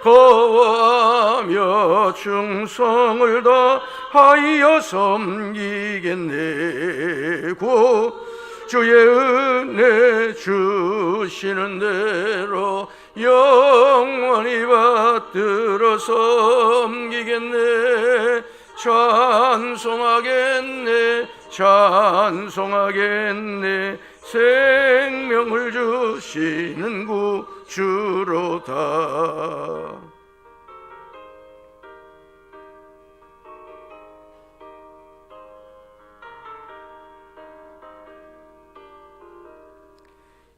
거하며 충성을 다하여 섬기겠네. 주의 은혜 주시는 대로 영원히 받들어 섬기겠네. 찬송하겠네, 찬송하겠네. 생명을 주시는 구주로다.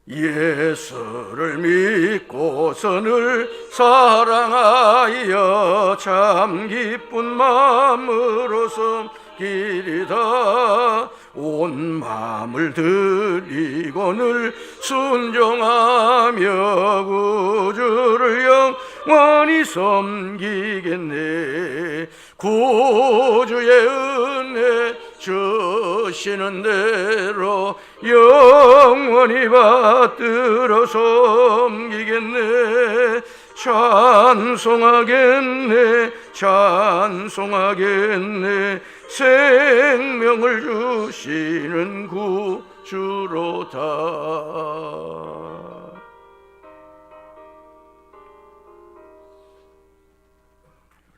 예수를 믿고서 늘 사랑하여 참 기쁜 마음으로 섬기리다. 온 마음을 드리고 늘 순종하며 구주를 영원히 섬기겠네. 구주의 은혜 주시는 대로 영원히 받들어 섬기겠네. 찬송하겠네, 찬송하겠네. 생명을 주시는 구주로다.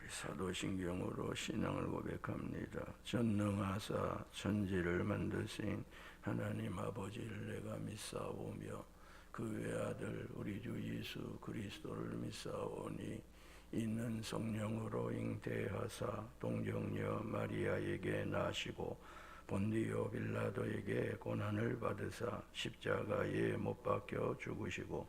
사도신경으로 신앙을 고백합니다. 전능하사 천지를 만드신 하나님 아버지를 내가 믿사오며 그 외아들 우리 주 예수 그리스도를 믿사오니 있는 성령으로 잉태하사 동정녀 마리아에게 나시고 본디오 빌라도에게 고난을 받으사 십자가에 못 박혀 죽으시고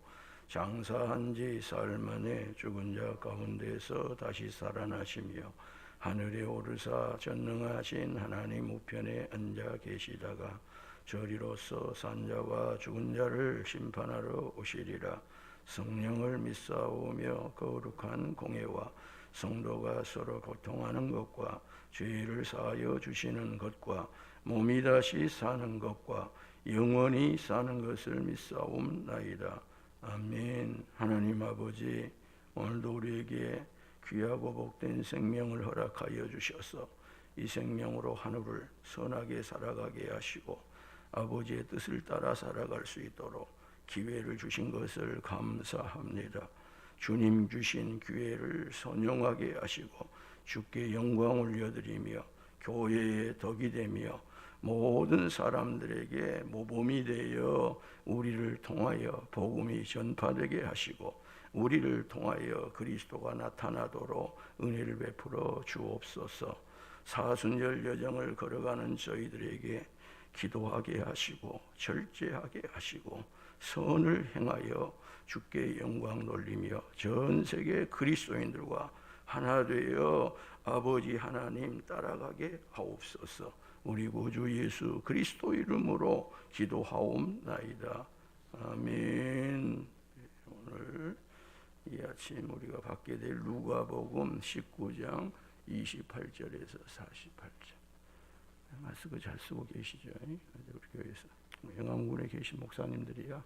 장사한 지 사흘 만에 죽은 자 가운데서 다시 살아나시며 하늘에 오르사 전능하신 하나님 우편에 앉아 계시다가 저리로서 산자와 죽은 자를 심판하러 오시리라. 성령을 믿사오며 거룩한 공예와 성도가 서로 고통하는 것과 죄를 사하여 주시는 것과 몸이 다시 사는 것과 영원히 사는 것을 믿사옵나이다. 아멘. 하나님 아버지, 오늘도 우리에게 귀하고 복된 생명을 허락하여 주셔서 이 생명으로 하늘을 선하게 살아가게 하시고 아버지의 뜻을 따라 살아갈 수 있도록 기회를 주신 것을 감사합니다. 주님 주신 기회를 선용하게 하시고 주께 영광 올려드리며 교회의 덕이 되며 모든 사람들에게 모범이 되어 우리를 통하여 복음이 전파되게 하시고 우리를 통하여 그리스도가 나타나도록 은혜를 베풀어 주옵소서. 사순절 여정을 걸어가는 저희들에게 기도하게 하시고 절제하게 하시고 선을 행하여 주께 영광 돌리며 전 세계 그리스도인들과 하나 되어 아버지 하나님 따라가게 하옵소서. 우리 구주 예수 그리스도 이름으로 기도하옵나이다. 아멘. 오늘 이 아침 우리가 받게 될 누가복음 19장 28절에서 48절. 마스크 잘 쓰고 계시죠? 우리 교회에서 영암군에 계신 목사님들이야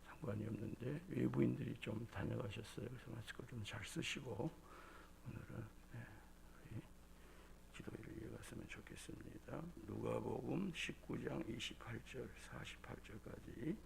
상관이 없는데 외부인들이 좀 다녀가셨어요. 그래서 마스크 좀 잘 쓰시고 오늘은 기도를 이어갔으면 좋겠습니다. 누가복음 19장 28절 48절까지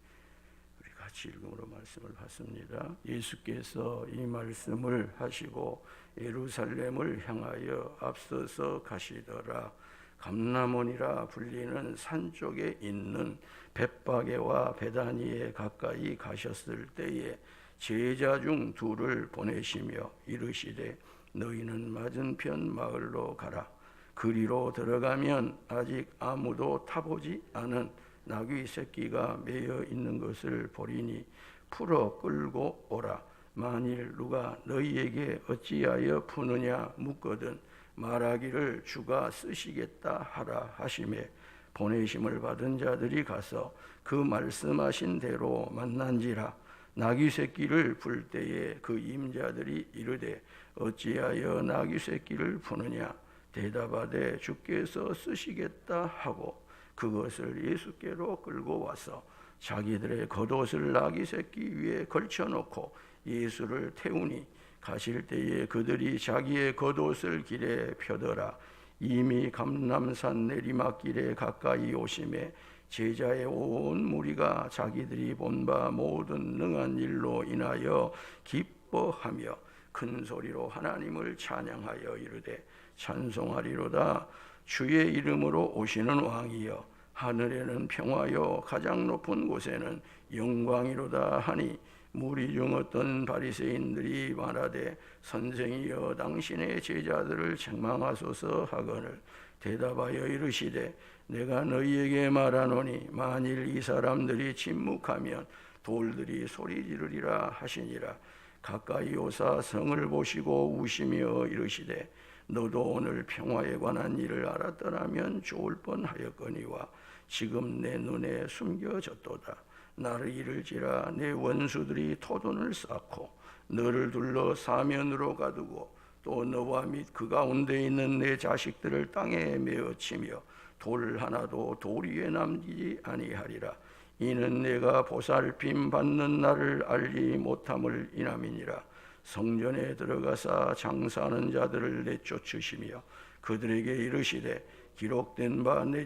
우리 같이 읽음으로 말씀을 받습니다. 예수께서 이 말씀을 하시고 예루살렘을 향하여 앞서서 가시더라. 감람원이라 불리는 산 쪽에 있는 벳바게와 베다니에 가까이 가셨을 때에 제자 중 둘을 보내시며 이르시되 너희는 맞은편 마을로 가라. 그리로 들어가면 아직 아무도 타보지 않은 나귀 새끼가 매여 있는 것을 보리니 풀어 끌고 오라. 만일 누가 너희에게 어찌하여 푸느냐 묻거든 말하기를 주가 쓰시겠다 하라 하시매 보내심을 받은 자들이 가서 그 말씀하신 대로 만난지라. 나귀 새끼를 풀 때에 그 임자들이 이르되 어찌하여 나귀 새끼를 푸느냐 대답하되 주께서 쓰시겠다 하고 그것을 예수께로 끌고 와서 자기들의 겉옷을 나귀 새끼 위에 걸쳐놓고 예수를 태우니 가실 때에 그들이 자기의 겉옷을 길에 펴더라. 이미 감람산 내리막길에 가까이 오심에 제자의 온 무리가 자기들이 본 바 모든 능한 일로 인하여 기뻐하며 큰 소리로 하나님을 찬양하여 이르되 찬송하리로다. 주의 이름으로 오시는 왕이여 하늘에는 평화여 가장 높은 곳에는 영광이로다 하니 무리 중 어떤 바리새인들이 말하되 선생이여 당신의 제자들을 책망하소서 하거늘 대답하여 이르시되 내가 너희에게 말하노니 만일 이 사람들이 침묵하면 돌들이 소리 지르리라 하시니라. 가까이 오사 성을 보시고 우시며 이르시되 너도 오늘 평화에 관한 일을 알았더라면 좋을 뻔하였거니와 지금 내 눈에 숨겨졌도다. 나를 이를지라 내 원수들이 토둔을 쌓고 너를 둘러 사면으로 가두고 또 너와 및 그 가운데 있는 내 자식들을 땅에 메어치며 돌 하나도 돌 위에 남기지 아니하리라. 이는 내가 보살핌 받는 날을 알지 못함을 인함이니라. 성전에 들어가사 장사하는 자들을 내쫓으시며 그들에게 이르시되 기록된 바 내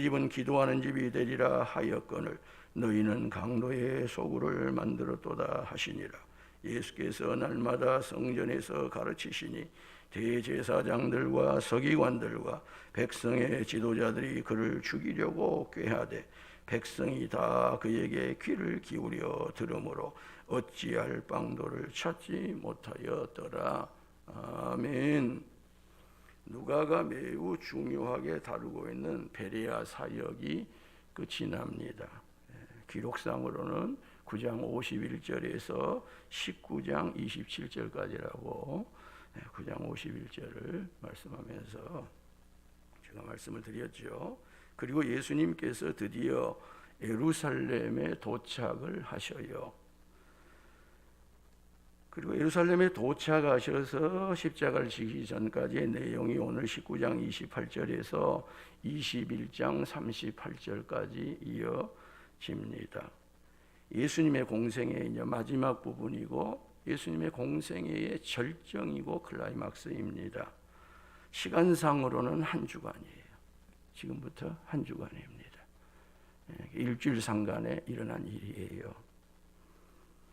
집은 기도하는 집이 되리라 하였거늘 너희는 강도의 소굴을 만들었도다 하시니라. 예수께서 날마다 성전에서 가르치시니 대제사장들과 서기관들과 백성의 지도자들이 그를 죽이려고 꾀하되 백성이 다 그에게 귀를 기울여 들으므로 어찌할 방도를 찾지 못하였더라. 아멘. 누가가 매우 중요하게 다루고 있는 베레아 사역이 끝이 납니다. 기록상으로는 9장 51절에서 19장 27절까지라고 9장 51절을 말씀하면서 제가 말씀을 드렸죠. 그리고 예수님께서 드디어 예루살렘에 도착을 하셔요. 그리고 예루살렘에 도착하셔서 십자가를 지기 전까지의 내용이 오늘 19장 28절에서 21장 38절까지 이어집니다. 예수님의 공생의 이제 마지막 부분이고 예수님의 공생애의 절정이고 클라이막스입니다. 시간상으로는 한 주간이에요. 지금부터 한 주간입니다. 일주일 상간에 일어난 일이에요.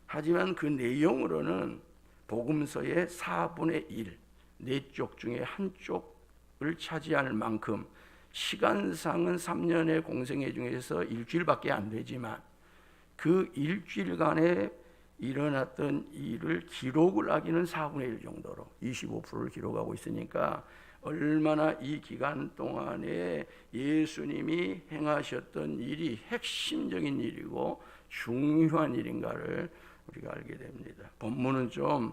하지만 그 내용으로는 복음서의 4분의 1, 4쪽 중에 한쪽을 차지할 만큼 시간상은 3년의 공생애 중에서 일주일밖에 안 되지만 그 일주일간에 일어났던 일을 기록을 하기는 4분의 1 정도로 25%를 기록하고 있으니까 얼마나 이 기간 동안에 예수님이 행하셨던 일이 핵심적인 일이고 중요한 일인가를 우리가 알게 됩니다. 본문은 좀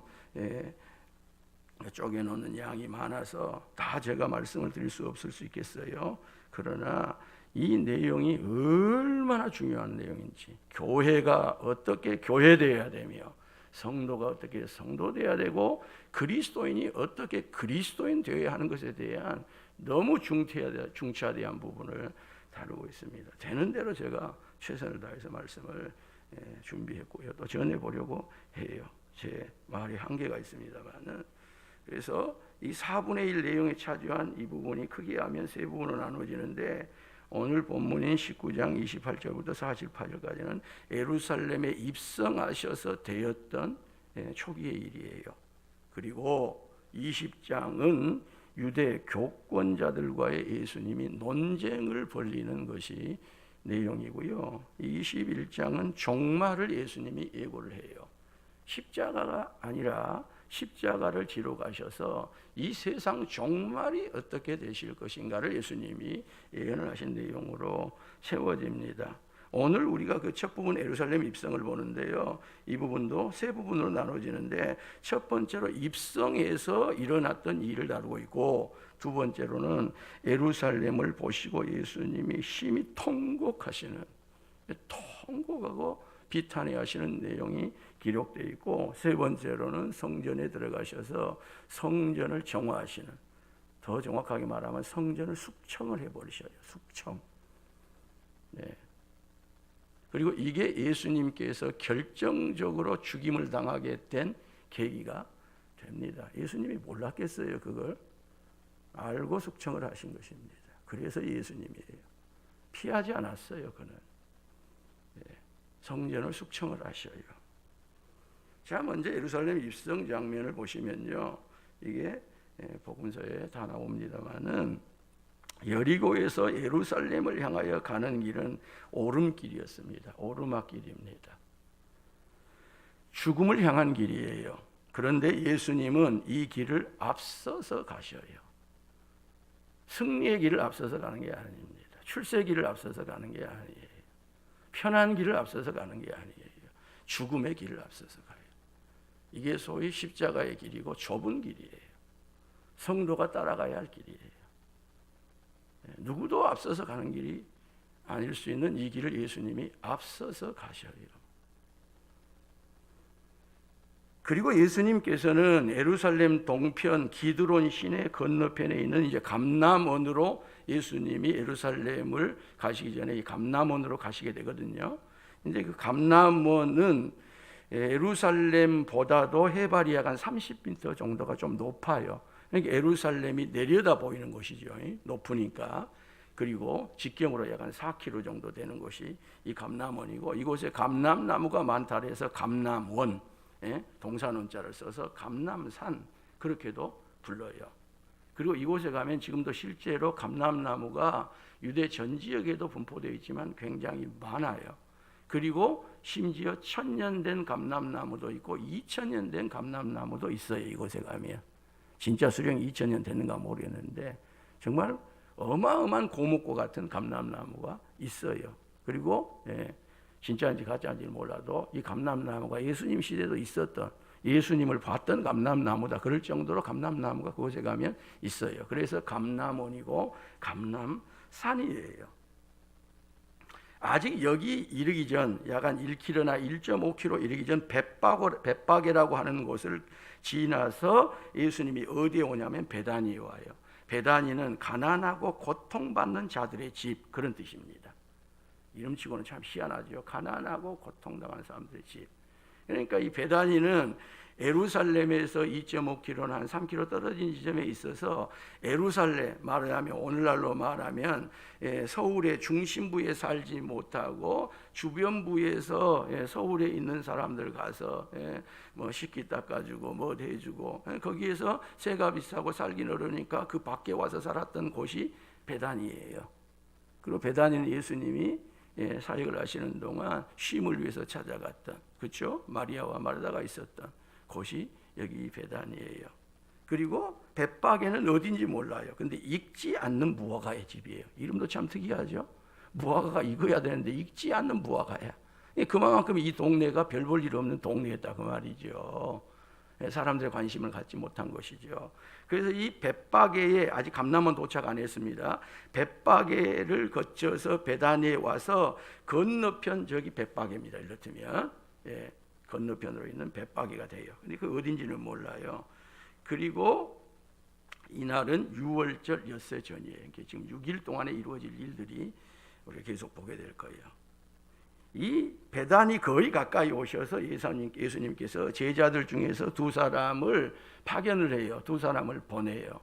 쪼개놓는 양이 많아서 다 제가 말씀을 드릴 수 없을 수 있겠어요. 그러나 이 내용이 얼마나 중요한 내용인지, 교회가 어떻게 교회되어야 되며 성도가 어떻게 성도되어야 되고 그리스도인이 어떻게 그리스도인 되어야 하는 것에 대한 너무 중차대한 부분을 다루고 있습니다. 되는 대로 제가 최선을 다해서 말씀을 준비했고요. 또 전해보려고 해요. 제 말이 한계가 있습니다만 그래서 이 4분의 1 내용에 차지한 이 부분이 크게 하면 세 부분으로 나눠지는데 오늘 본문인 19장 28절부터 48절까지는 예루살렘에 입성하셔서 되었던 초기의 일이에요. 그리고 20장은 유대 교권자들과의 예수님이 논쟁을 벌이는 것이 내용이고요. 21장은 종말을 예수님이 예고를 해요. 십자가가 아니라 십자가를 지러 가셔서 이 세상 종말이 어떻게 되실 것인가를 예수님이 예언을 하신 내용으로 세워집니다. 오늘 우리가 그 첫 부분 예루살렘 입성을 보는데요. 이 부분도 세 부분으로 나눠지는데 첫 번째로 입성에서 일어났던 일을 다루고 있고 두 번째로는 예루살렘을 보시고 예수님이 심히 통곡하시는 통곡하고 비탄해 하시는 내용이 기록되어 있고 세 번째로는 성전에 들어가셔서 성전을 정화하시는, 더 정확하게 말하면 성전을 숙청을 해버리셔요. 숙청. 네. 그리고 이게 예수님께서 결정적으로 죽임을 당하게 된 계기가 됩니다. 예수님이 몰랐겠어요. 그걸 알고 숙청을 하신 것입니다. 그래서 예수님이에요. 피하지 않았어요. 그는 성전을 숙청을 하셔요. 자, 먼저 예루살렘 입성 장면을 보시면요, 이게 복음서에 다 나옵니다만은 여리고에서 예루살렘을 향하여 가는 길은 오름길이었습니다. 오르막길입니다. 죽음을 향한 길이에요. 그런데 예수님은 이 길을 앞서서 가셔요. 승리의 길을 앞서서 가는 게 아닙니다. 출세의 길을 앞서서 가는 게 아니에요. 편한 길을 앞서서 가는 게 아니에요. 죽음의 길을 앞서서 가요. 이게 소위 십자가의 길이고 좁은 길이에요. 성도가 따라가야 할 길이에요. 누구도 앞서서 가는 길이 아닐 수 있는 이 길을 예수님이 앞서서 가셔요. 그리고 예수님께서는 예루살렘 동편 기드론 시내 건너편에 있는 이제 감람원으로 예수님이 예루살렘을 가시기 전에 이 감람원으로 가시게 되거든요. 이제 그 감람원은 예루살렘보다도 해발이 약 한 30m 정도가 좀 높아요. 그러니까 예루살렘이 내려다 보이는 곳이죠. 높으니까. 그리고 직경으로 약 한 4km 정도 되는 곳이 이 감람원이고, 이곳에 감람나무가 많다 해서 감람원, 동산원자를 써서 감람산, 그렇게도 불러요. 그리고 이곳에 가면 지금도 실제로 감람나무가 유대 전 지역에도 분포되어 있지만 굉장히 많아요. 그리고 심지어 1000년 된 감람나무도 있고 2000년 된 감람나무도 있어요. 이곳에 가면 진짜 수령이 2000년 됐는가 모르겠는데 정말 어마어마한 고목과 같은 감람나무가 있어요. 그리고 진짜인지 가짜인지 몰라도 이 감람나무가 예수님 시대도 있었던, 예수님을 봤던 감람나무다 그럴 정도로 감람나무가 그곳에 가면 있어요. 그래서 감람원이고 감람산이에요. 아직 여기 이르기 전 약 한 1km나 1.5km 이르기 전 벳바게라고 하는 곳을 지나서 예수님이 어디에 오냐면 베다니에 와요. 베다니는 가난하고 고통받는 자들의 집, 그런 뜻입니다. 이름치고는 참 희한하죠. 가난하고 고통당하는 사람들의 집. 그러니까 이 베다니는 예루살렘에서 2.5km나 한 3km 떨어진 지점에 있어서 예루살렘, 말하면 오늘날로 말하면 서울의 중심부에 살지 못하고 주변부에서 서울에 있는 사람들 가서 뭐 식기 닦아주고 뭐 해주고 거기에서 세가 비싸고 살긴 어려우니까 그 밖에 와서 살았던 곳이 베다니예요. 그리고 베다니는 예수님이 사역을 하시는 동안 쉼을 위해서 찾아갔던, 그렇죠? 마리아와 마르다가 있었던 곳이 여기 베다니예요. 그리고 벳바게는 어딘지 몰라요. 근데 익지 않는 무화과의 집이에요. 이름도 참 특이하죠. 무화과가 익어야 되는데 익지 않는 무화과야. 그만큼 이 동네가 별 볼 일 없는 동네였다 그 말이죠. 사람들의 관심을 갖지 못한 것이죠. 그래서 이 벳바게에 아직 감람원 도착 안 했습니다. 벳바게를 거쳐서 베다니에 와서 건너편, 저기 벳바게입니다. 이렇다면 건너편으로 있는 벳바게가 돼요. 근데 그 어딘지는 몰라요. 그리고 이날은 유월절 엿새 전이에요. 지금 6일 동안에 이루어질 일들이 우리가 계속 보게 될 거예요. 이 베다니 거의 가까이 오셔서 예수님께서 제자들 중에서 두 사람을 파견을 해요. 두 사람을 보내요.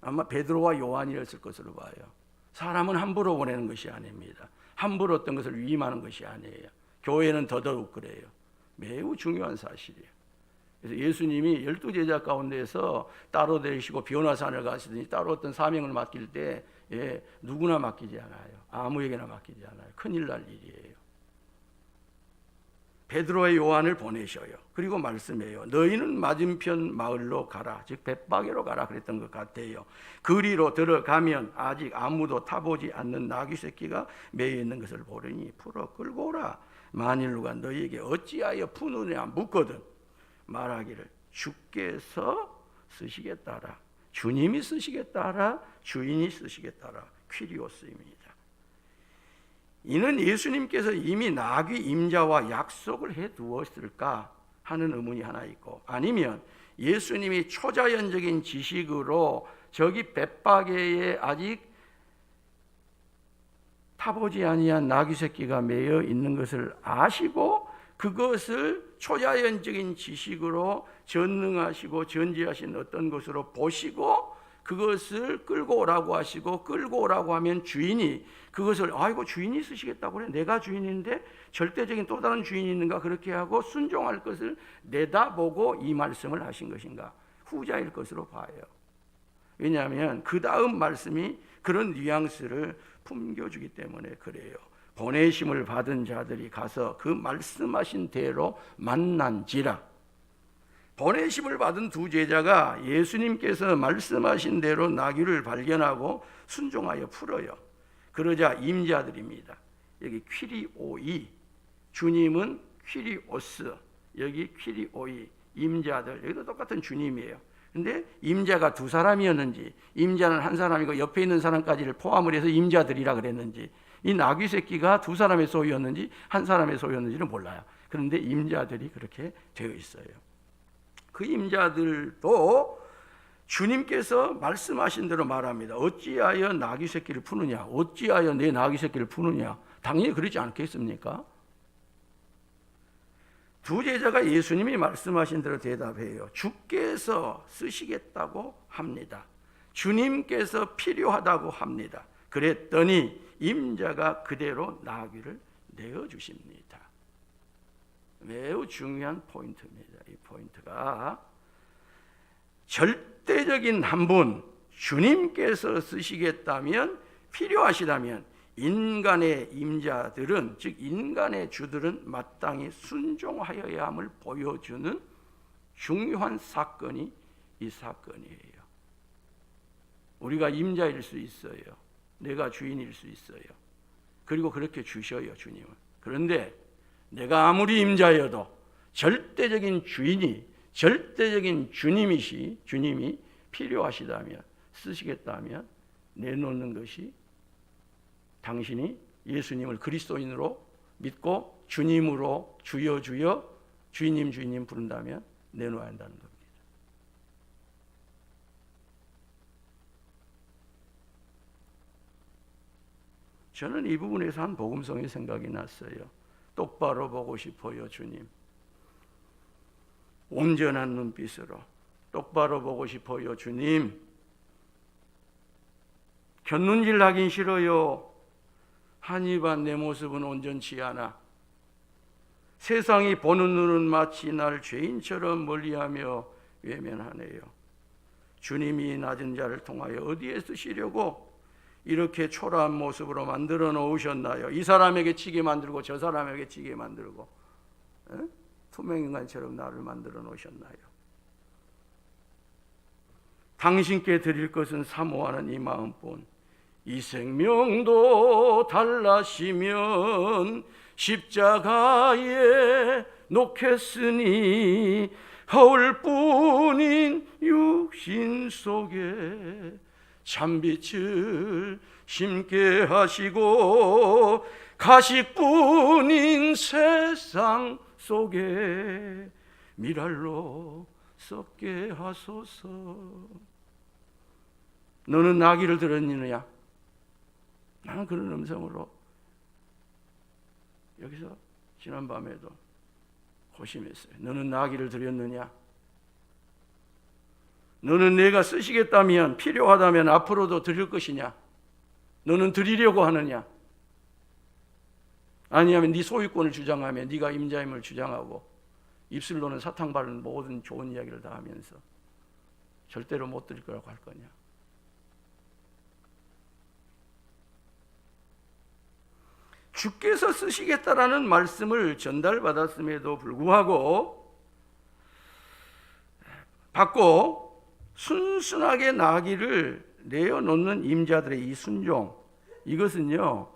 아마 베드로와 요한이었을 것으로 봐요. 사람은 함부로 보내는 것이 아닙니다. 함부로 어떤 것을 위임하는 것이 아니에요. 교회는 더더욱 그래요. 매우 중요한 사실이에요. 그래서 예수님이 12제자 가운데서 따로 되시고 변화산을 가시더니 따로 어떤 사명을 맡길 때 누구나 맡기지 않아요. 아무에게나 맡기지 않아요. 큰일 날 일이에요. 베드로와 요한을 보내셔요. 그리고 말씀해요. 너희는 맞은편 마을로 가라. 즉 벳바게로 가라 그랬던 것 같아요. 그리로 들어가면 아직 아무도 타보지 않는 나귀 새끼가 매여 있는 것을 보려니 풀어 끌고 오라. 만일 누가 너희에게 어찌하여 푸느냐 묻거든 말하기를 주께서 쓰시겠다라. 주님이 쓰시겠다라. 주인이 쓰시겠다라. 퀴리오스입니다. 이는 예수님께서 이미 나귀 임자와 약속을 해두었을까 하는 의문이 하나 있고, 아니면 예수님이 초자연적인 지식으로 저기 벳바게에 아직 타보지 아니한 나귀 새끼가 매여 있는 것을 아시고 그것을 초자연적인 지식으로 전능하시고 전지하신 어떤 것으로 보시고 그것을 끌고 오라고 하시고, 끌고 오라고 하면 주인이 그것을 아이고 주인이 쓰시겠다고 그래, 내가 주인인데 절대적인 또 다른 주인이 있는가, 그렇게 하고 순종할 것을 내다보고 이 말씀을 하신 것인가? 후자일 것으로 봐요. 왜냐하면 그 다음 말씀이 그런 뉘앙스를 품겨주기 때문에 그래요. 보내심을 받은 자들이 가서 그 말씀하신 대로 만난지라. 보내심을 받은 두 제자가 예수님께서 말씀하신 대로 나귀를 발견하고 순종하여 풀어요. 그러자 임자들입니다. 여기 퀴리오이, 주님은 퀴리오스, 여기 퀴리오이, 임자들, 여기도 똑같은 주님이에요. 근데 임자가 두 사람이었는지, 임자는 한 사람이고 옆에 있는 사람까지를 포함을 해서 임자들이라 그랬는지, 이 나귀 새끼가 두 사람의 소유였는지 한 사람의 소유였는지는 몰라요. 그런데 임자들이 그렇게 되어 있어요. 그 임자들도 주님께서 말씀하신 대로 말합니다. 어찌하여 나귀 새끼를 푸느냐? 어찌하여 내 나귀 새끼를 푸느냐? 당연히 그러지 않겠습니까? 두 제자가 예수님이 말씀하신 대로 대답해요. 주께서 쓰시겠다고 합니다. 주님께서 필요하다고 합니다. 그랬더니 임자가 그대로 나귀를 내어주십니다. 매우 중요한 포인트입니다. 이 포인트가 절대적인 한 분, 주님께서 쓰시겠다면, 필요하시다면 인간의 임자들은, 즉 인간의 주들은 마땅히 순종하여야 함을 보여주는 중요한 사건이 이 사건이에요. 우리가 임자일 수 있어요. 내가 주인일 수 있어요. 그리고 그렇게 주셔요, 주님은. 그런데 내가 아무리 임자여도 절대적인 주인이, 절대적인 주님이 필요하시다면, 쓰시겠다면 내놓는 것이 당신이 예수님을 그리스도인으로 믿고 주님으로 주여 주여 주님 주님 부른다면 내놓아야 한다는 겁니다. 저는 이 부분에서 한 복음성의 생각이 났어요. 똑바로 보고 싶어요, 주님. 온전한 눈빛으로 똑바로 보고 싶어요, 주님. 곁눈질 하긴 싫어요. 한입한 내 모습은 온전치 않아. 세상이 보는 눈은 마치 날 죄인처럼 멀리하며 외면하네요. 주님이 낮은 자를 통하여 어디에 쓰시려고 이렇게 초라한 모습으로 만들어 놓으셨나요? 이 사람에게 치게 만들고 저 사람에게 치게 만들고, 투명인간처럼 나를 만들어 놓으셨나요? 당신께 드릴 것은 사모하는 이 마음뿐. 이 생명도 달라시면 십자가에 놓겠으니 허울뿐인 육신 속에 참빛을 심게 하시고 가식뿐인 세상 속에 미랄로 썩게 하소서. 너는 나귀를 들었느냐? 나는 그런 음성으로 여기서 지난밤에도 고심했어요. 너는 나귀를 들였느냐? 너는 내가 쓰시겠다면, 필요하다면 앞으로도 드릴 것이냐? 너는 드리려고 하느냐? 아니하면 네 소유권을 주장하며 네가 임자임을 주장하고 입술로는 사탕 바른 모든 좋은 이야기를 다 하면서 절대로 못 드릴 거라고 할 거냐? 주께서 쓰시겠다라는 말씀을 전달받았음에도 불구하고 받고 순순하게 나귀를 내어놓는 임자들의 이 순종, 이것은요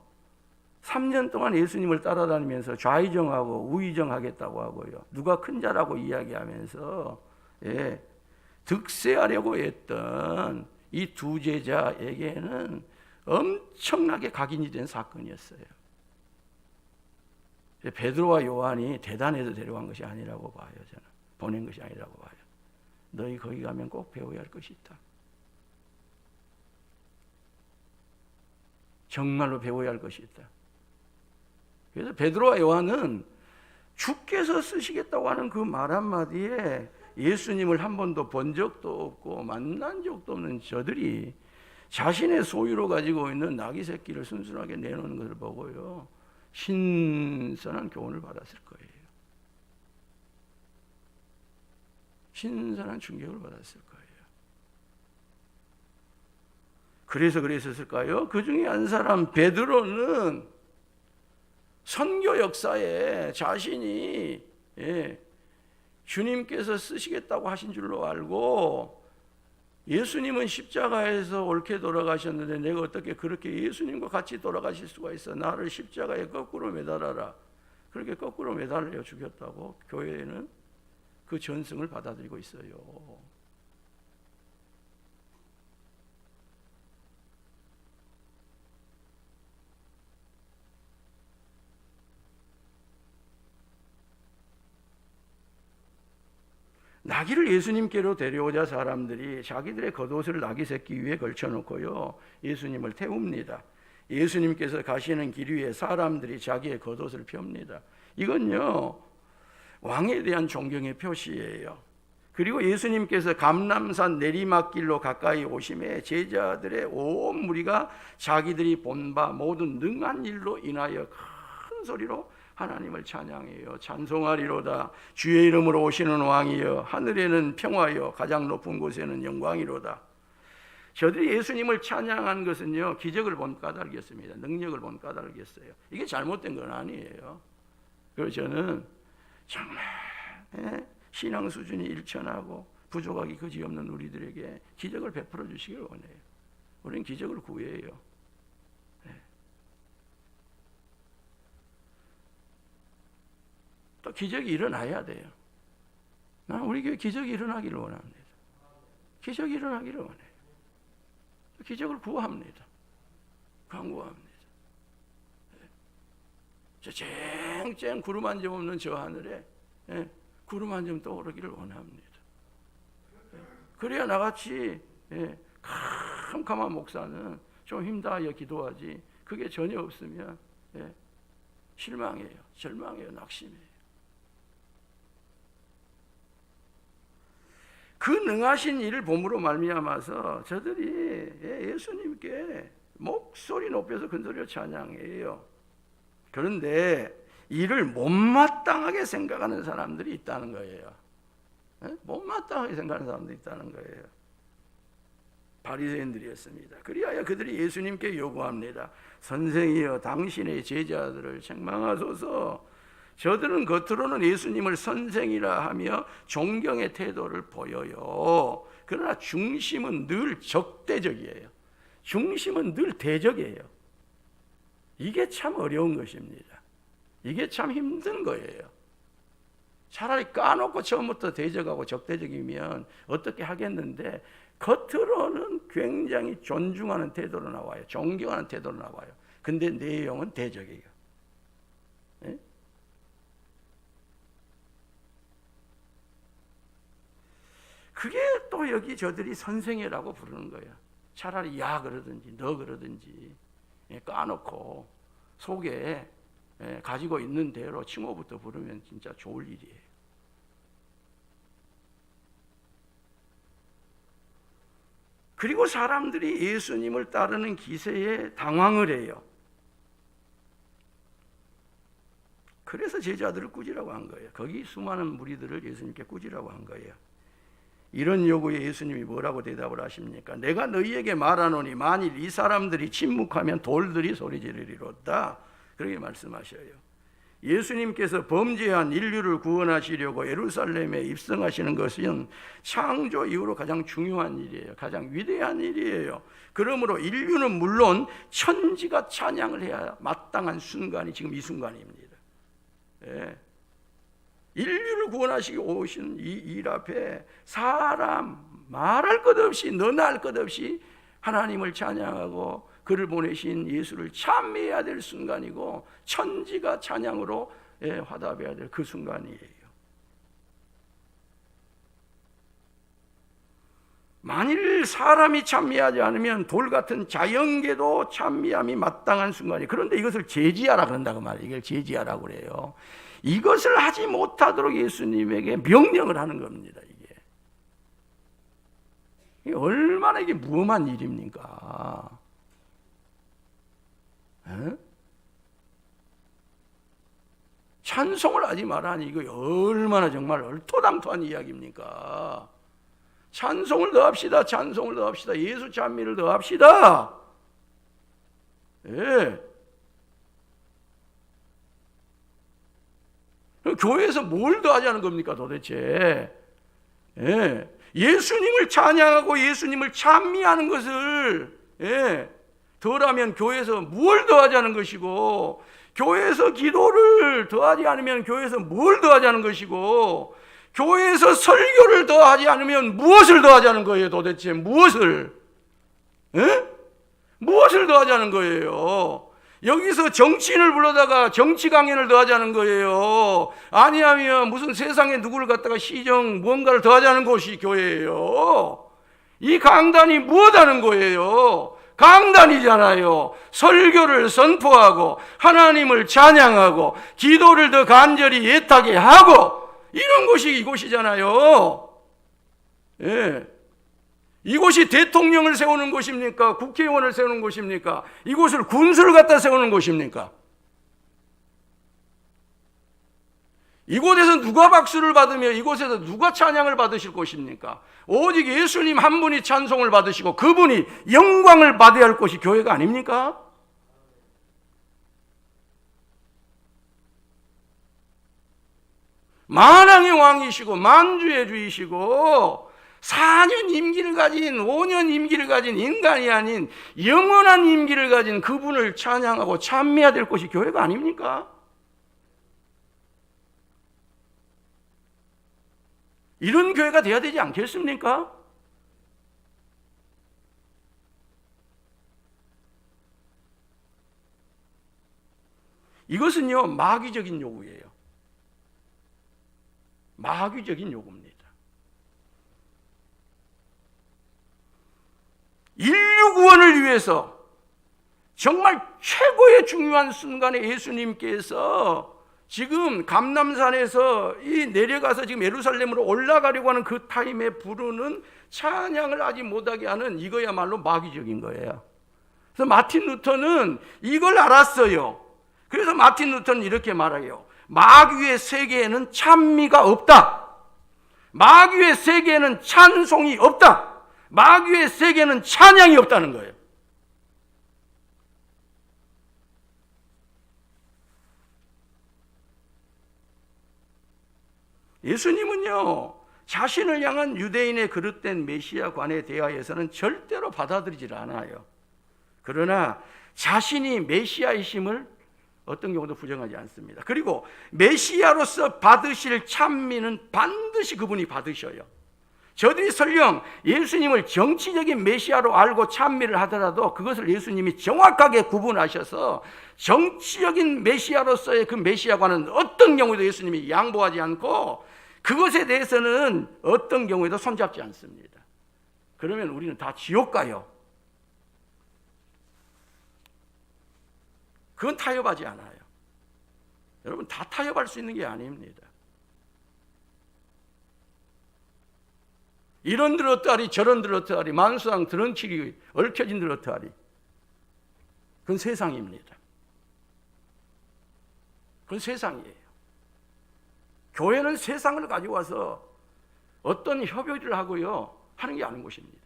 3년 동안 예수님을 따라다니면서 좌의정하고 우의정하겠다고 하고요, 누가 큰 자라고 이야기하면서 득세하려고 했던 이 두 제자에게는 엄청나게 각인이 된 사건이었어요. 베드로와 요한이 대단해서 데려간 것이 아니라고 봐요. 저는 보낸 것이 아니라고 봐요. 너희 거기 가면 꼭 배워야 할 것이 있다. 정말로 배워야 할 것이 있다. 그래서 베드로와 요한은 주께서 쓰시겠다고 하는 그 말 한마디에 예수님을 한 번도 본 적도 없고 만난 적도 없는 저들이 자신의 소유로 가지고 있는 나귀 새끼를 순순하게 내놓는 것을 보고요, 신선한 교훈을 받았을 거예요. 신선한 충격을 받았을 거예요. 그래서 그랬었을까요? 그 중에 한 사람 베드로는 선교 역사에 자신이 주님께서 쓰시겠다고 하신 줄로 알고, 예수님은 십자가에서 옳게 돌아가셨는데 내가 어떻게 그렇게 예수님과 같이 돌아가실 수가 있어? 나를 십자가에 거꾸로 매달아라. 그렇게 거꾸로 매달려 죽였다고 교회는 그 전승을 받아들이고 있어요. 나귀를 예수님께로 데려오자 사람들이 자기들의 겉옷을 나귀 새끼 위에 걸쳐놓고요, 예수님을 태웁니다. 예수님께서 가시는 길 위에 사람들이 자기의 겉옷을 펴입니다. 이건요, 왕에 대한 존경의 표시예요. 그리고 예수님께서 감람산 내리막길로 가까이 오심에 제자들의 온 무리가 자기들이 본 바 모든 능한 일로 인하여 큰 소리로 하나님을 찬양해요. 찬송하리로다. 주의 이름으로 오시는 왕이여, 하늘에는 평화여, 가장 높은 곳에는 영광이로다. 저들이 예수님을 찬양한 것은요, 기적을 본 까닭이었습니다. 능력을 본 까닭이었어요. 이게 잘못된 건 아니에요. 그래서 저는 정말 신앙 수준이 일천하고 부족하기 그지없는 우리들에게 기적을 베풀어 주시길 원해요. 우리는 기적을 구해요. 또 기적이 일어나야 돼요. 나는 우리 교회 기적이 일어나기를 원합니다. 기적이 일어나기를 원해요. 기적을 구합니다. 간구합니다. 저 쨍쨍 구름 한 점 없는 저 하늘에 구름 한 점 떠오르기를 원합니다. 그래야 나같이 캄캄한 목사는 좀 힘다하여 기도하지, 그게 전혀 없으면 실망해요. 절망해요. 낙심해요. 그 능하신 일을 봄으로 말미암아서 저들이 예수님께 목소리 높여서 큰소리로 찬양해요. 그런데 이를 못마땅하게 생각하는 사람들이 있다는 거예요. 못마땅하게 생각하는 사람들이 있다는 거예요. 바리새인들이었습니다. 그리하여 그들이 예수님께 요구합니다. 선생이여, 당신의 제자들을 책망하소서. 저들은 겉으로는 예수님을 선생이라 하며 존경의 태도를 보여요. 그러나 중심은 늘 적대적이에요. 중심은 늘 대적이에요. 이게 참 어려운 것입니다. 이게 참 힘든 거예요. 차라리 까놓고 처음부터 대적하고 적대적이면 어떻게 하겠는데, 겉으로는 굉장히 존중하는 태도로 나와요. 존경하는 태도로 나와요. 근데 내용은 대적이에요. 네? 그게 또 여기 저들이 선생이라고 부르는 거예요. 차라리 야 그러든지 너 그러든지 까놓고 속에 가지고 있는 대로 칭호부터 부르면 진짜 좋을 일이에요. 그리고 사람들이 예수님을 따르는 기세에 당황을 해요. 그래서 제자들을 꾸지라고 한 거예요. 거기 수많은 무리들을 예수님께 꾸지라고 한 거예요. 이런 요구에 예수님이 뭐라고 대답을 하십니까? 내가 너희에게 말하노니 만일 이 사람들이 침묵하면 돌들이 소리 지르리로다. 그렇게 말씀하셔요. 예수님께서 범죄한 인류를 구원하시려고 예루살렘에 입성하시는 것은 창조 이후로 가장 중요한 일이에요. 가장 위대한 일이에요. 그러므로 인류는 물론 천지가 찬양을 해야 마땅한 순간이 지금 이 순간입니다. 인류를 구원하시기 오신 이 일 앞에 사람 말할 것 없이 너나 할 것 없이 하나님을 찬양하고 그를 보내신 예수를 찬미해야 될 순간이고, 천지가 찬양으로 화답해야 될 그 순간이에요. 만일 사람이 찬미하지 않으면 돌 같은 자연계도 찬미함이 마땅한 순간이. 그런데 이것을 제지하라 그런다고 말이에요. 이걸 제지하라고 그래요. 이것을 하지 못하도록 예수님에게 명령을 하는 겁니다. 이게 얼마나 이게 무엄한 일입니까? 에? 찬송을 하지 말라니 이거 얼마나 정말 얼토당토한 이야기입니까? 찬송을 더 합시다. 찬송을 더 합시다. 예수 찬미를 더 합시다. 예. 교회에서 뭘 더 하자는 겁니까 도대체? 예. 예수님을 찬양하고 예수님을 찬미하는 것을 덜하면 교회에서 뭘 더 하자는 것이고, 교회에서 기도를 더하지 않으면 교회에서 뭘 더 하자는 것이고, 교회에서 설교를 더 하지 않으면 무엇을 더 하자는 거예요 도대체? 무엇을? 무엇을 더 하자는 거예요? 여기서 정치인을 불러다가 정치 강연을 더 하자는 거예요? 아니하면 무슨 세상에 누구를 갖다가 시정 무언가를 더 하자는 곳이 교회예요? 이 강단이 무엇 하는 거예요? 강단이잖아요. 설교를 선포하고 하나님을 찬양하고 기도를 더 간절히 애타게 하고 이런 곳이 이곳이잖아요. 예. 이곳이 대통령을 세우는 곳입니까? 국회의원을 세우는 곳입니까? 이곳을 군수를 갖다 세우는 곳입니까? 이곳에서 누가 박수를 받으며 이곳에서 누가 찬양을 받으실 곳입니까? 오직 예수님 한 분이 찬송을 받으시고 그분이 영광을 받아야 할 곳이 교회가 아닙니까? 만왕의 왕이시고 만주의 주이시고 4년 임기를 가진 5년 임기를 가진 인간이 아닌 영원한 임기를 가진 그분을 찬양하고 찬미해야 될 곳이 교회가 아닙니까? 이런 교회가 돼야 되지 않겠습니까? 이것은요 마귀적인 요구예요. 마귀적인 요구입니다. 인류 구원을 위해서 정말 최고의 중요한 순간에 예수님께서 지금 감람산에서 내려가서 지금 예루살렘으로 올라가려고 하는 그 타임에 부르는 찬양을 하지 못하게 하는 이거야말로 마귀적인 거예요. 그래서 마틴 루터는 이걸 알았어요. 그래서 마틴 루터는 이렇게 말해요. 마귀의 세계에는 찬미가 없다. 마귀의 세계에는 찬송이 없다. 마귀의 세계는 찬양이 없다는 거예요. 예수님은요 자신을 향한 유대인의 그릇된 메시아관에 대하여서는 절대로 받아들이질 않아요. 그러나 자신이 메시아이심을 어떤 경우도 부정하지 않습니다. 그리고 메시아로서 받으실 찬미는 반드시 그분이 받으셔요. 저들이 설령 예수님을 정치적인 메시아로 알고 찬미를 하더라도 그것을 예수님이 정확하게 구분하셔서 정치적인 메시아로서의 그 메시아과는 어떤 경우에도 예수님이 양보하지 않고 그것에 대해서는 어떤 경우에도 손잡지 않습니다. 그러면 우리는 다 지옥 가요. 그건 타협하지 않아요. 여러분 다 타협할 수 있는 게 아닙니다. 이런들 어떠하리 저런들 어떠하리 만수당 드렁치기 얽혀진들 어떠하리. 그건 세상입니다. 그건 세상이에요. 교회는 세상을 가지고 와서 어떤 협의를 하고요 하는 게 아닌 것입니다.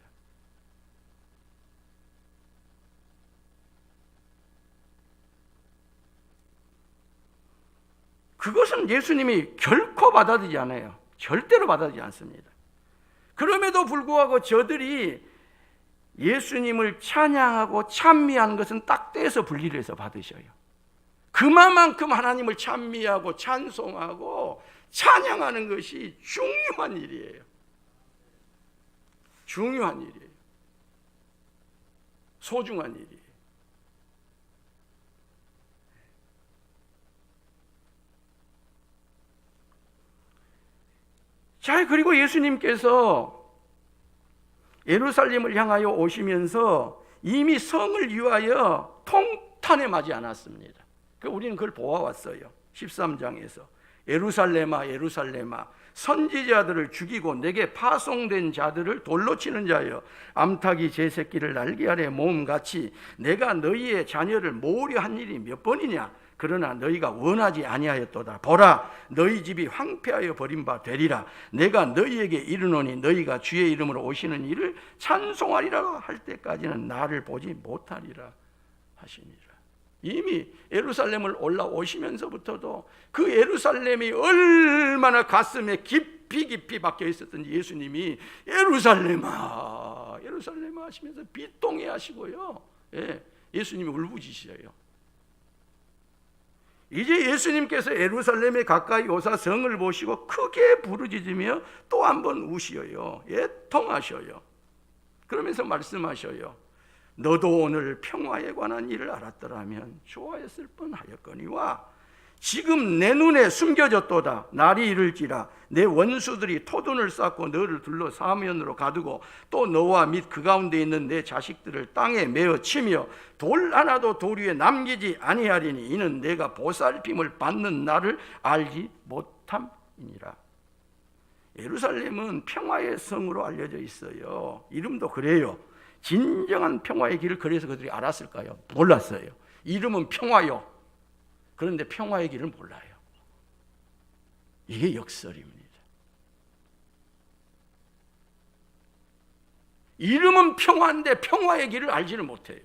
그것은 예수님이 결코 받아들이지 않아요. 절대로 받아들이지 않습니다. 그럼에도 불구하고 저들이 예수님을 찬양하고 찬미하는 것은 딱 떼서 분리를 해서 받으셔요. 그만큼 하나님을 찬미하고 찬송하고 찬양하는 것이 중요한 일이에요. 중요한 일이에요. 소중한 일이에요. 자, 그리고 예수님께서 예루살렘을 향하여 오시면서 이미 성을 위하여 통탄에 맞지 않았습니다. 우리는 그걸 보아왔어요. 13장에서 예루살렘아 예루살렘아 선지자들을 죽이고 내게 파송된 자들을 돌로 치는 자여, 암탉이 제 새끼를 날개 아래 모음같이 내가 너희의 자녀를 모으려 한 일이 몇 번이냐. 그러나 너희가 원하지 아니하였도다. 보라, 너희 집이 황폐하여 버린 바 되리라. 내가 너희에게 이르노니 너희가 주의 이름으로 오시는 이를 찬송하리라 할 때까지는 나를 보지 못하리라 하시니라. 이미 예루살렘을 올라오시면서부터도 그 예루살렘이 얼마나 가슴에 깊이 박혀 있었던지 예수님이 예루살렘아 예루살렘아 하시면서 비통해 하시고요. 예수님이 울부짖으셔요. 이제 예수님께서 예루살렘에 가까이 오사 성을 보시고 크게 부르짖으며 또 한 번 우시어요. 애통하셔요. 그러면서 말씀하셔요. 너도 오늘 평화에 관한 일을 알았더라면 좋아했을 뻔하였거니와 지금 내 눈에 숨겨졌도다. 날이 이를지라 내 원수들이 토둔을 쌓고 너를 둘러 사면으로 가두고 또 너와 및 그 가운데 있는 내 자식들을 땅에 메어 치며 돌 하나도 돌 위에 남기지 아니하리니 이는 내가 보살핌을 받는 날을 알지 못함이니라. 예루살렘은 평화의 성으로 알려져 있어요. 이름도 그래요. 진정한 평화의 길을 그래서 그들이 알았을까요? 몰랐어요. 이름은 평화요. 그런데 평화의 길을 몰라요. 이게 역설입니다. 이름은 평화인데 평화의 길을 알지를 못해요.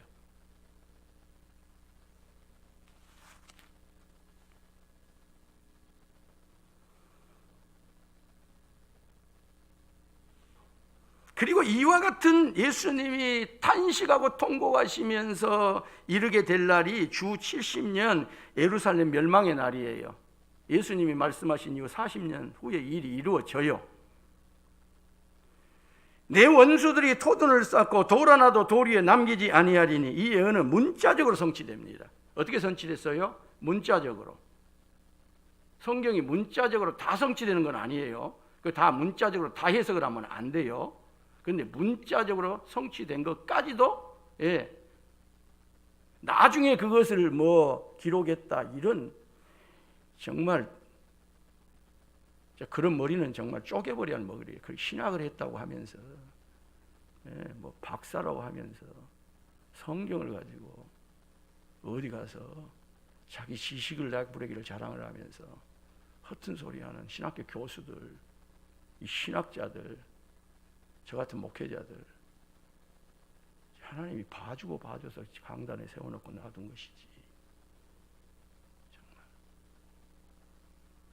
그리고 이와 같은 예수님이 탄식하고 통곡하시면서 이르게 될 날이 주 70년 예루살렘 멸망의 날이에요. 예수님이 말씀하신 이후 40년 후에 일이 이루어져요. 내 원수들이 토둔을 쌓고 돌 하나도 돌 위에 남기지 아니하리니 이 예언은 문자적으로 성취됩니다. 어떻게 성취됐어요? 문자적으로. 성경이 문자적으로 다 성취되는 건 아니에요. 그 다 문자적으로 다 해석을 하면 안 돼요. 그런데 문자적으로 성취된 것까지도 나중에 그것을 기록했다 이런 정말 그런 머리는 정말 쪼개버려야 하는 머리예요. 그 신학을 했다고 하면서 박사라고 하면서 성경을 가지고 어디 가서 자기 지식을 부리기를 자랑을 하면서 허튼 소리하는 신학교 교수들, 이 신학자들, 저 같은 목회자들 하나님이 봐줘서 강단에 세워놓고 놔둔 것이지. 정말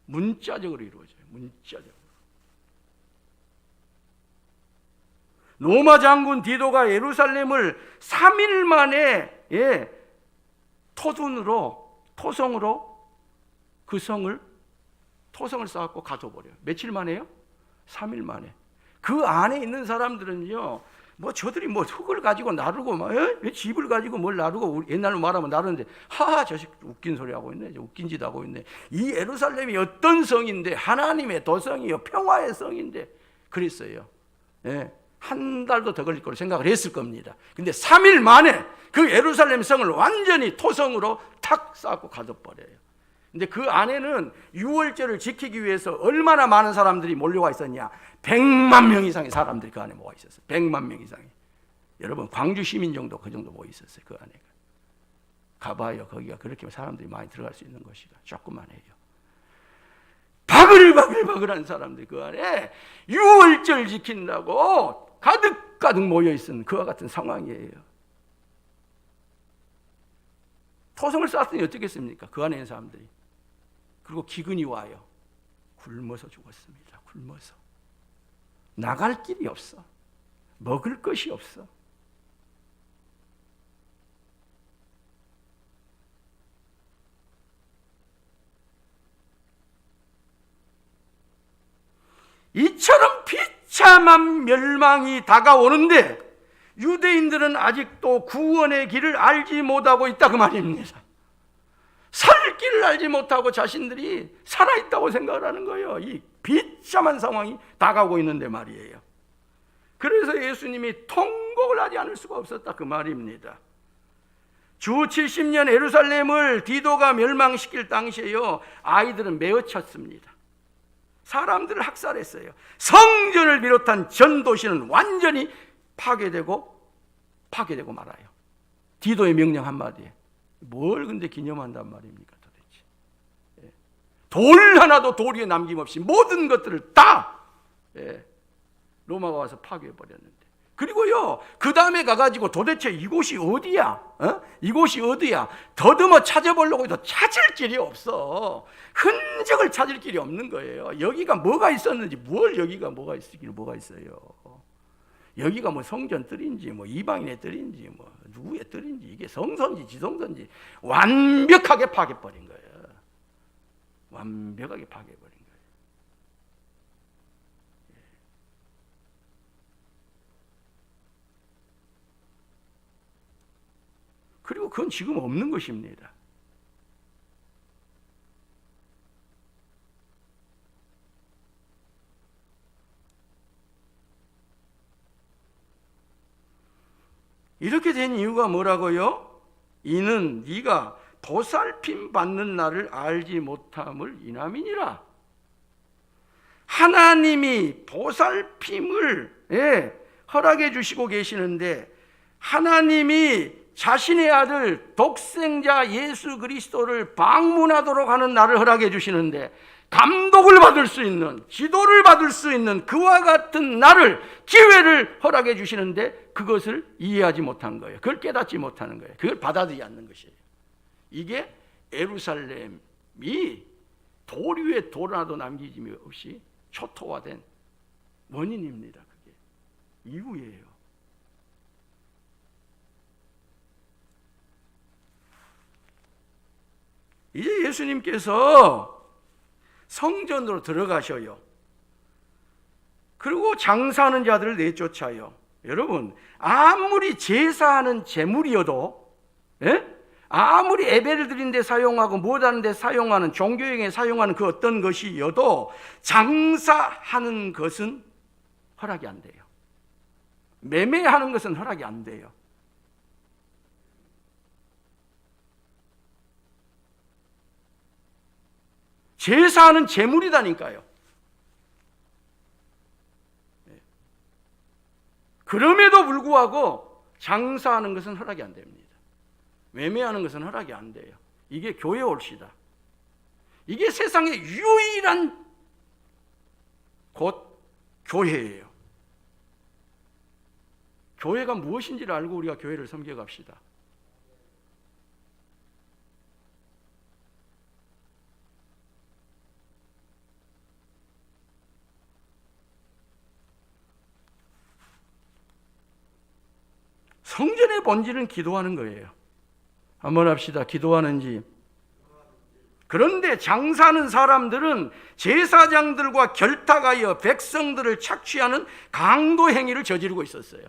문자적으로 이루어져요. 문자적으로. 로마 장군 디도가 예루살렘을 3일 만에 토성으로 그 성을 토성을 쌓고 가둬버려요. 며칠 만에요? 3일 만에. 그 안에 있는 사람들은요, 저들이 흙을 가지고 나르고, 집을 가지고 뭘 나르고, 옛날로 말하면 나르는데, 자식 웃긴 소리 하고 있네. 웃긴 짓 하고 있네. 이 예루살렘이 어떤 성인데, 하나님의 도성이요, 평화의 성인데, 그랬어요. 한 달도 더 걸릴 거로 생각을 했을 겁니다. 근데 3일 만에 그 예루살렘 성을 완전히 토성으로 탁 쌓고 가둬버려요. 근데 그 안에는 유월절을 지키기 위해서 얼마나 많은 사람들이 몰려와 있었냐? 100만 명 이상의 사람들이 그 안에 모아 있었어요. 100만 명 이상이. 여러분 광주 시민 정도 그 정도 모여 있었어요. 그 안에. 가봐요. 거기가 그렇게 사람들이 많이 들어갈 수 있는 곳이라 조금만 해요. 바글바글한 사람들이 그 안에 유월절 지킨다고 가득 모여 있는 그와 같은 상황이에요. 토성을 쌓았더니 어떻겠습니까? 그 안에 있는 사람들이. 그리고 기근이 와요. 굶어서 죽었습니다. 굶어서. 나갈 길이 없어. 먹을 것이 없어. 이처럼 비참한 멸망이 다가오는데 유대인들은 아직도 구원의 길을 알지 못하고 있다 그 말입니다. 살 길을 알지 못하고 자신들이 살아있다고 생각을 하는 거예요. 이 비참한 상황이 다가오고 있는데 말이에요. 그래서 예수님이 통곡을 하지 않을 수가 없었다 그 말입니다. 주 70년 예루살렘을 디도가 멸망시킬 당시에요, 아이들은 메어쳤습니다. 사람들을 학살했어요. 성전을 비롯한 전 도시는 완전히 파괴되고 말아요. 디도의 명령 한마디에 뭘 근데 기념한단 말입니까 도대체. 돌 하나도 돌 위에 남김없이 모든 것들을 다 로마가 와서 파괴해버렸는데, 그리고요 그 다음에 가가지고 도대체 이곳이 어디야? 이곳이 어디야? 더듬어 찾아보려고 해도 찾을 길이 없어. 흔적을 찾을 길이 없는 거예요. 여기가 뭐가 있었는지, 여기가 뭐가 있었길 뭐가 있어요. 여기가 뭐 성전 뜰인지 뭐 이방인의 뜰인지 뭐 누구의 뜰인지, 이게 성소인지 지성소인지 완벽하게 파괴버린 거예요. 완벽하게 파괴버린 거예요. 그리고 그건 지금 없는 것입니다. 이렇게 된 이유가 뭐라고요? 이는 네가 보살핌 받는 날을 알지 못함을 인함이니라. 하나님이 보살핌을 허락해 주시고 계시는데, 하나님이 자신의 아들 독생자 예수 그리스도를 방문하도록 하는 날을 허락해 주시는데, 감독을 받을 수 있는, 지도를 받을 수 있는 그와 같은 날을, 기회를 허락해 주시는데 그것을 이해하지 못한 거예요. 그걸 깨닫지 못하는 거예요. 그걸 받아들이지 않는 것이에요. 이게 예루살렘이 돌 위에 돌 하나도 남기지 없이 초토화된 원인입니다. 그게 이유예요. 이제 예수님께서 성전으로 들어가셔요. 그리고 장사하는 자들을 내쫓아요. 여러분, 아무리 제사하는 제물이어도, 아무리 예배를 드린 데 사용하고 무엇하는 데 사용하는, 종교행에 사용하는 그 어떤 것이어도 장사하는 것은 허락이 안 돼요. 매매하는 것은 허락이 안 돼요. 제사하는 제물이다니까요. 그럼에도 불구하고 장사하는 것은 허락이 안 됩니다. 매매하는 것은 허락이 안 돼요. 이게 교회 옳시다. 이게 세상의 유일한 곳 교회예요. 교회가 무엇인지를 알고 우리가 교회를 섬겨갑시다. 성전의 본질은 기도하는 거예요. 한번 합시다. 기도하는지. 그런데 장사하는 사람들은 제사장들과 결탁하여 백성들을 착취하는 강도 행위를 저지르고 있었어요.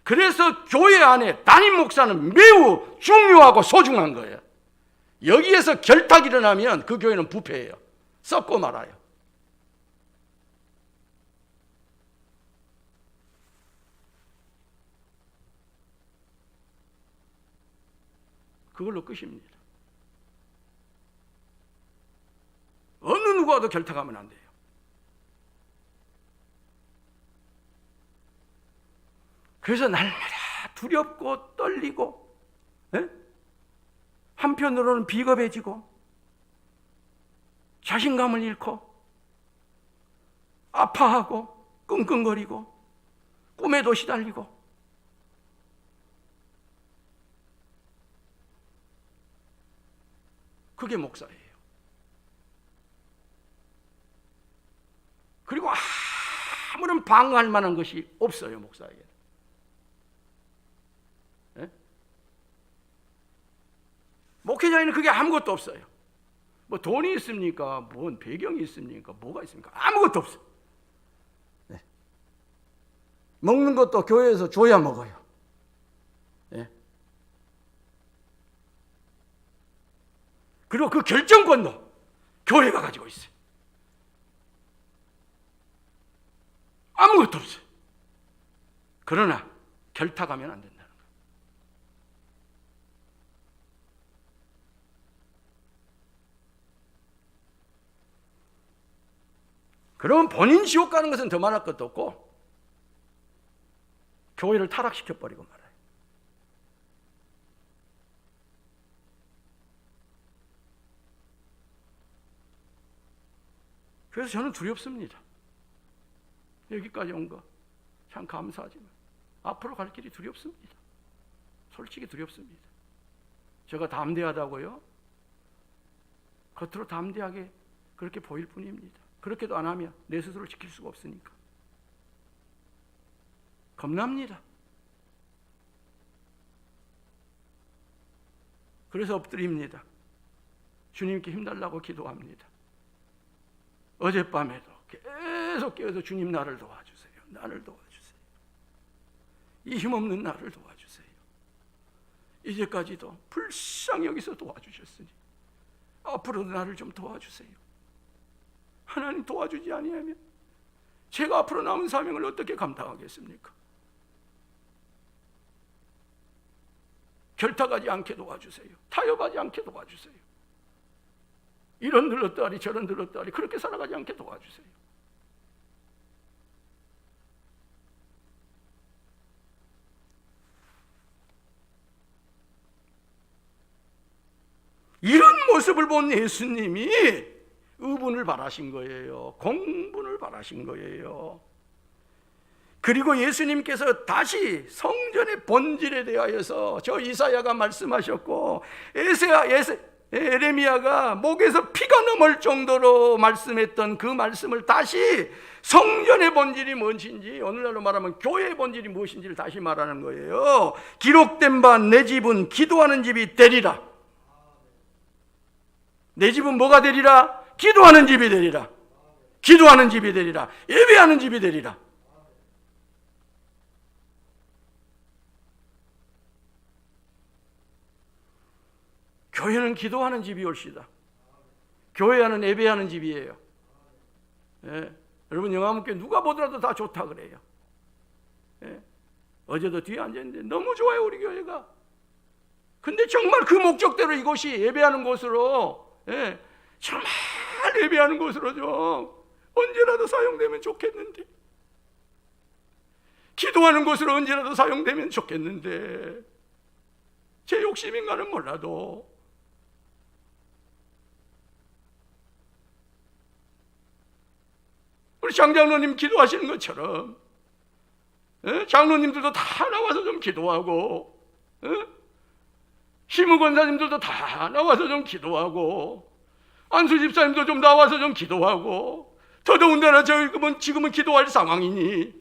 그래서 교회 안에 담임 목사는 매우 중요하고 소중한 거예요. 여기에서 결탁이 일어나면 그 교회는 부패해요. 썩고 말아요. 그걸로 끝입니다. 어느 누구와도 결탁하면 안 돼요. 그래서 날마다 두렵고 떨리고, 한편으로는 비겁해지고, 자신감을 잃고, 아파하고, 끙끙거리고, 꿈에도 시달리고. 그게 목사예요. 그리고 아무런 방어할 만한 것이 없어요, 목사에게. 목회자에는 그게 아무것도 없어요. 뭐 돈이 있습니까? 뭔 배경이 있습니까? 뭐가 있습니까? 아무것도 없어요. 네. 먹는 것도 교회에서 줘야 먹어요. 네. 그리고 그 결정권도 교회가 가지고 있어요. 아무것도 없어요. 그러나 결탁하면 안 된다는 거예요. 그러면 본인 지옥 가는 것은 더 말할 것도 없고 교회를 타락시켜버리고 말아요. 그래서 저는 두렵습니다. 여기까지 온 거 참 감사하지만 앞으로 갈 길이 두렵습니다. 솔직히 두렵습니다. 제가 담대하다고요? 겉으로 담대하게 그렇게 보일 뿐입니다. 그렇게도 안 하면 내 스스로를 지킬 수가 없으니까 겁납니다. 그래서 엎드립니다. 주님께 힘달라고 기도합니다. 어젯밤에도 계속 깨어서 주님 나를 도와주세요. 나를 도와주세요. 이 힘없는 나를 도와주세요. 이제까지도 불쌍히 여기서 도와주셨으니 앞으로도 나를 좀 도와주세요. 하나님 도와주지 아니하면 제가 앞으로 남은 사명을 어떻게 감당하겠습니까? 결탁하지 않게 도와주세요. 타협하지 않게 도와주세요. 이런 들렀다리 저런 들렀다리 그렇게 살아가지 않게 도와주세요. 이런 모습을 본 예수님이 의분을 바라신 거예요. 공분을 바라신 거예요. 그리고 예수님께서 다시 성전의 본질에 대하여서 저 이사야가 말씀하셨고 에레미야가 목에서 피가 넘을 정도로 말씀했던 그 말씀을 다시 성전의 본질이 무엇인지, 오늘날로 말하면 교회의 본질이 무엇인지를 다시 말하는 거예요. 기록된 바 내 집은 기도하는 집이 되리라. 내 집은 뭐가 되리라? 기도하는 집이 되리라. 기도하는 집이 되리라. 예배하는 집이 되리라. 교회는 기도하는 집이올시다. 교회는 예배하는 집이에요. 예. 여러분 영화문교회 누가 보더라도 다 좋다 그래요. 예. 어제도 뒤에 앉았는데 너무 좋아요 우리 교회가. 근데 정말 그 목적대로 이곳이 예배하는 곳으로, 예, 정말 예배하는 곳으로 좀 언제라도 사용되면 좋겠는데, 기도하는 곳으로 언제라도 사용되면 좋겠는데, 제 욕심인가는 몰라도 우리 장장로님 기도하시는 것처럼, 예? 장로님들도 다 나와서 좀 기도하고, 예? 시무 권사님들도 다 나와서 좀 기도하고, 안수 집사님도 좀 나와서 좀 기도하고, 더더군다나 지금은 기도할 상황이니,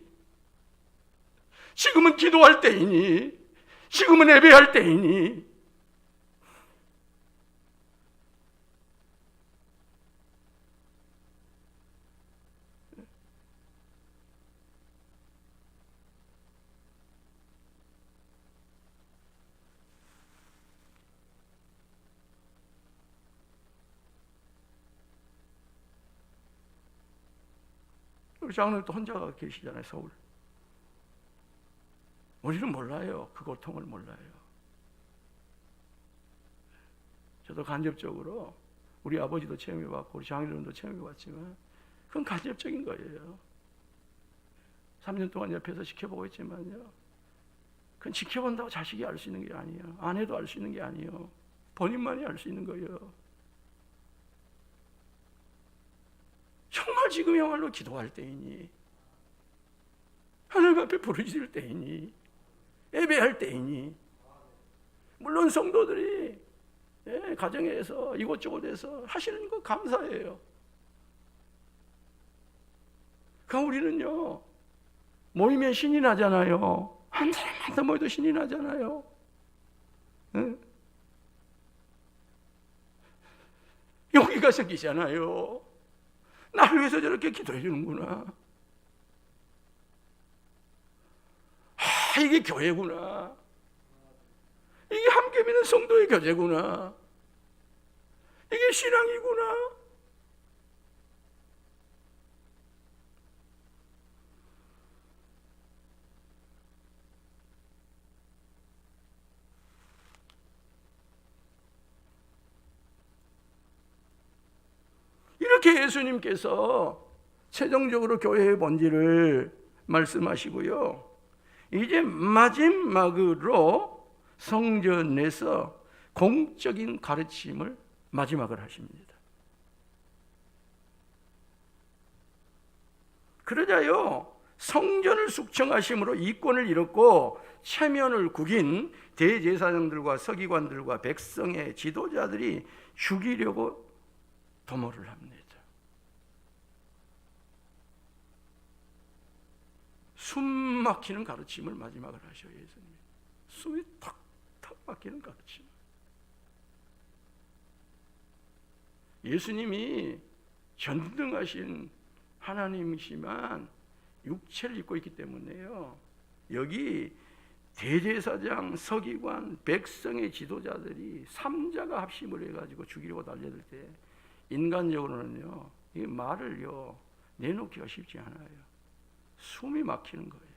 지금은 기도할 때이니, 지금은 예배할 때이니, 우리 장로님도 혼자 계시잖아요, 서울. 우리는 몰라요. 그 고통을 몰라요. 저도 간접적으로 우리 아버지도 체험해봤고 우리 장로님도 체험해봤지만 그건 간접적인 거예요. 3년 동안 옆에서 지켜보고 있지만요, 그건 지켜본다고 자식이 알 수 있는 게 아니에요. 아내도 알 수 있는 게 아니에요. 본인만이 알 수 있는 거예요. 정말 지금이야말로 기도할 때이니, 하나님 앞에 부르짖을 때이니, 예배할 때이니, 물론 성도들이, 예, 가정에서 이곳저곳에서 하시는 거 감사해요. 그럼 우리는요, 모이면 신이 나잖아요. 한 사람만 더 모여도 신이 나잖아요. 예? 용기가 생기잖아요. 나를 위해서 저렇게 기도해 주는구나. 아, 이게 교회구나. 이게 함께 믿는 성도의 교제구나. 이게 신앙이구나. 이렇게 예수님께서 최종적으로 교회의 본질을 말씀하시고요. 이제 마지막으로 성전에서 공적인 가르침을 마지막을 하십니다. 그러자요, 성전을 숙청하심으로 이권을 잃었고 체면을 구긴 대제사장들과 서기관들과 백성의 지도자들이 죽이려고 도모를 합니다. 숨 막히는 가르침을 마지막을 하셔요. 예수님 숨이 탁탁 막히는 가르침. 예수님이 전능하신 하나님이시만 육체를 입고 있기 때문에요, 여기 대제사장, 서기관, 백성의 지도자들이 삼자가 합심을 해가지고 죽이려고 달려들 때 인간적으로는요, 이 말을요 내놓기가 쉽지 않아요. 숨이 막히는 거예요.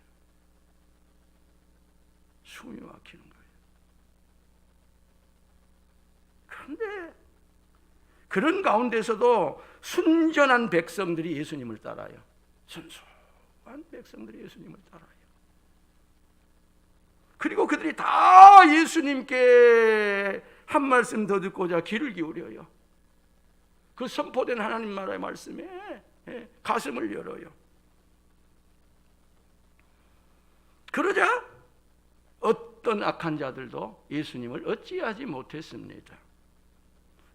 숨이 막히는 거예요. 그런데 그런 가운데서도 순전한 백성들이 예수님을 따라요. 순수한 백성들이 예수님을 따라요. 그리고 그들이 다 예수님께 한 말씀 더 듣고자 귀를 기울여요. 그 선포된 하나님 나라의 말씀에 가슴을 열어요. 그러자 어떤 악한 자들도 예수님을 어찌하지 못했습니다.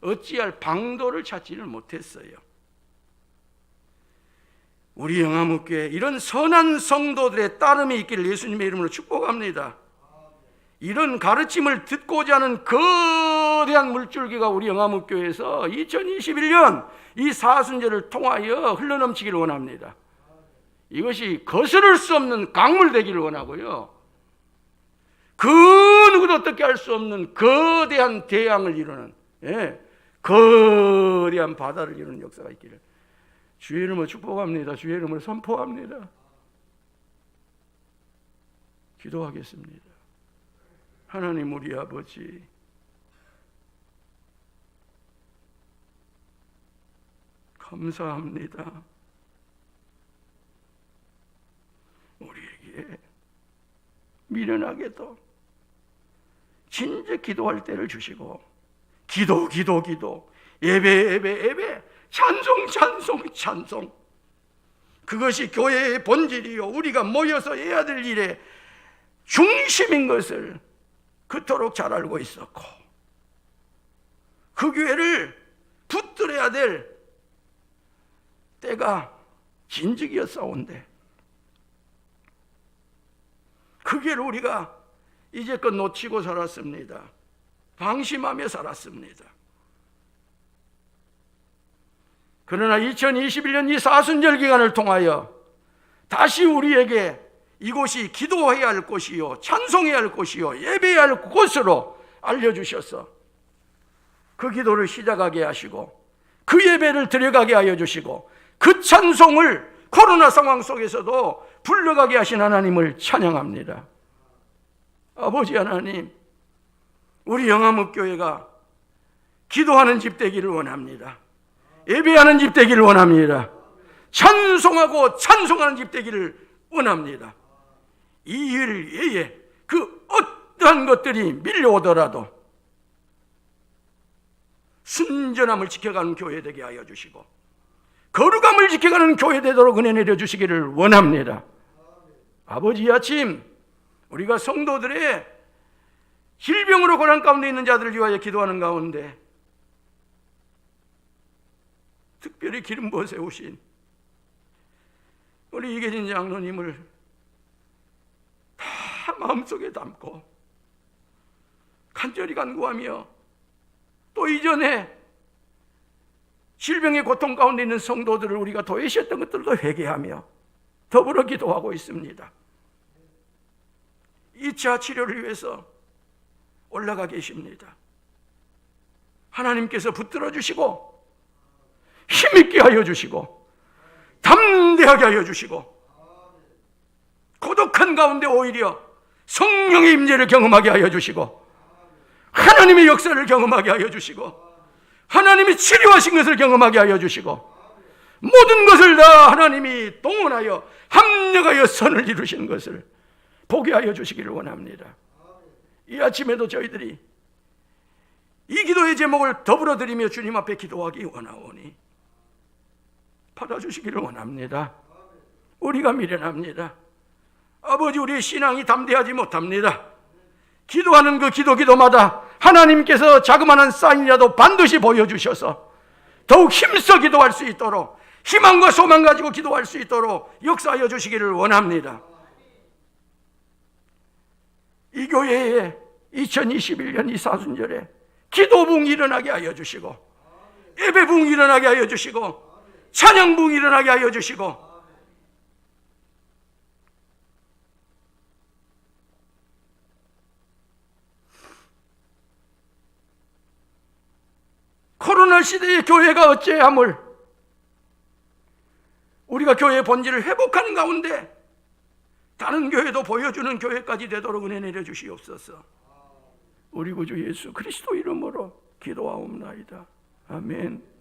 어찌할 방도를 찾지를 못했어요. 우리 영화목교회 이런 선한 성도들의 따름이 있기를 예수님의 이름으로 축복합니다. 이런 가르침을 듣고자 하는 거대한 물줄기가 우리 영화목교회에서 2021년 이 사순절을 통하여 흘러넘치기를 원합니다. 이것이 거스를 수 없는 강물 되기를 원하고요, 그 누구도 어떻게 할 수 없는 거대한 대양을 이루는, 거대한 바다를 이루는 역사가 있기를 주의 이름으로 축복합니다. 주의 이름으로 선포합니다. 기도하겠습니다. 하나님 우리 아버지, 감사합니다. 우리에게 미련하게도 진짜 기도할 때를 주시고, 기도 예배 찬송 그것이 교회의 본질이요 우리가 모여서 해야 될 일의 중심인 것을 그토록 잘 알고 있었고, 그 교회를 붙들어야 될 때가 진즉이었사온데 그 교회를 우리가 이제껏 놓치고 살았습니다. 방심하며 살았습니다. 그러나 2021년 이 사순절 기간을 통하여 다시 우리에게 이곳이 기도해야 할 곳이요, 찬송해야 할 곳이요, 예배해야 할 곳으로 알려주셔서 그 기도를 시작하게 하시고, 그 예배를 드려가게 하여 주시고, 그 찬송을 코로나 상황 속에서도 불러가게 하신 하나님을 찬양합니다. 아버지 하나님, 우리 영암읍교회가 기도하는 집 되기를 원합니다. 예배하는 집 되기를 원합니다. 찬송하고 찬송하는 집 되기를 원합니다. 이 일 외에 그 어떠한 것들이 밀려오더라도 순전함을 지켜가는 교회 되게 하여 주시고, 거룩함을 지켜가는 교회 되도록 은혜 내려주시기를 원합니다. 아버지, 이 아침 우리가 성도들의 질병으로 고난 가운데 있는 자들을 위하여 기도하는 가운데 특별히 기름 부어 세우신 우리 이계진 장로님을 다 마음속에 담고 간절히 간구하며, 또 이전에 질병의 고통 가운데 있는 성도들을 우리가 도외시했던 것들도 회개하며 더불어 기도하고 있습니다. 2차 치료를 위해서 올라가 계십니다. 하나님께서 붙들어 주시고 힘있게 하여 주시고 담대하게 하여 주시고, 고독한 가운데 오히려 성령의 임재를 경험하게 하여 주시고, 하나님의 역사를 경험하게 하여 주시고, 하나님이 치료하신 것을 경험하게 하여 주시고, 모든 것을 다 하나님이 동원하여 합력하여 선을 이루시는 것을 보게 하여 주시기를 원합니다. 이 아침에도 저희들이 이 기도의 제목을 더불어 드리며 주님 앞에 기도하기 원하오니 받아주시기를 원합니다. 우리가 미련합니다. 아버지, 우리의 신앙이 담대하지 못합니다. 기도하는 그 기도마다 하나님께서 자그마한 사인이라도 반드시 보여주셔서 더욱 힘써 기도할 수 있도록, 희망과 소망 가지고 기도할 수 있도록 역사하여 주시기를 원합니다. 이 교회에 2021년 이 사순절에 기도붕 일어나게 하여 주시고, 예배붕 일어나게 하여 주시고, 찬양붕 일어나게 하여 주시고, 코로나 시대의 교회가 어찌함을 우리가 교회의 본질을 회복하는 가운데 다른 교회도 보여주는 교회까지 되도록 은혜 내려 주시옵소서. 우리 구주 예수 그리스도 이름으로 기도하옵나이다. 아멘.